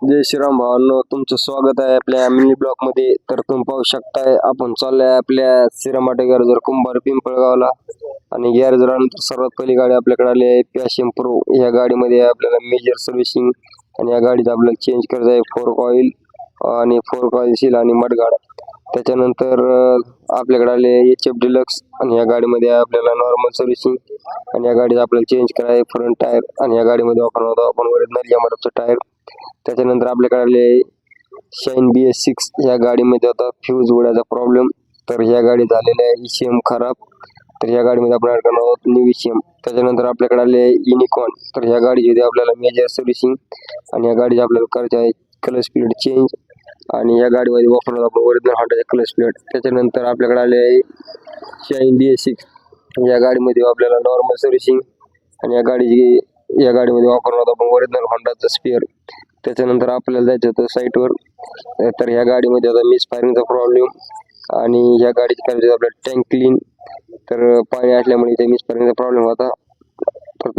जय श्रीराम भावांनो, तुमचं स्वागत आहे आपल्या मिनी ब्लॉक मध्ये. तर तुम्ही पाहू शकताय आपण चाललोय आपल्या सिरामाटे गॅरेजवर कुंभार पिंपळगावला. आणि गॅरेजवर आल्यानंतर सर्वात पहिली गाडी आपल्याकडे आली आहे पॅशन प्रो. या गाडीमध्ये आपल्याला मेजर सर्व्हिसिंग आणि या गाडीचा आपल्याला चेंज करायचं आहे फोर्क ऑइल आणि फोर्क ऑइल सील आणि मडगाड. त्याच्यानंतर आपल्याकडे आले HF डिलक्स आणि या गाडीमध्ये आपल्याला नॉर्मल सर्व्हिसिंग आणि या गाडीचा आपल्याला चेंज करायचं आहे फ्रंट टायर. आणि या गाडीमध्ये वापरतो आपण ओरिजिनल यामाहाचं टायर. त्याच्यानंतर आपल्याकडे आले शाईन BS6. या गाडीमध्ये होता फ्यूज उडायचा प्रॉब्लेम, तर ह्या गाडीत झालेला आहे ECM खराब, तर या गाडीमध्ये आपण ॲड करणार आहोत न्यू ECM. त्याच्यानंतर आपल्याकडे आले युनिकॉर्न. तर ह्या गाडीमध्ये आपल्याला मेजर सर्व्हिसिंग आणि या गाडीचे आपल्याला करायचे आहे क्लच प्लेट चेंज आणि या गाडीमध्ये वापरणार आपण ओरिजिनल होंडाचे क्लच प्लेट. त्याच्यानंतर आपल्याकडे आले आहे शाईन BS6. या गाडीमध्ये आपल्याला नॉर्मल सर्व्हिसिंग आणि या गाडीमध्ये वापरणार आपण ओरिजिनल होंडाचं स्पेअर. त्याच्यानंतर आपल्याला जायचं होतं साईटवर. तर ह्या गाडीमध्ये आता मिस फायरिंगचा प्रॉब्लेम आणि ह्या गाडीची करायची आपल्याला टँक क्लीन, तर पाणी असल्यामुळे इथे मिस फायरिंगचा प्रॉब्लेम होता. तर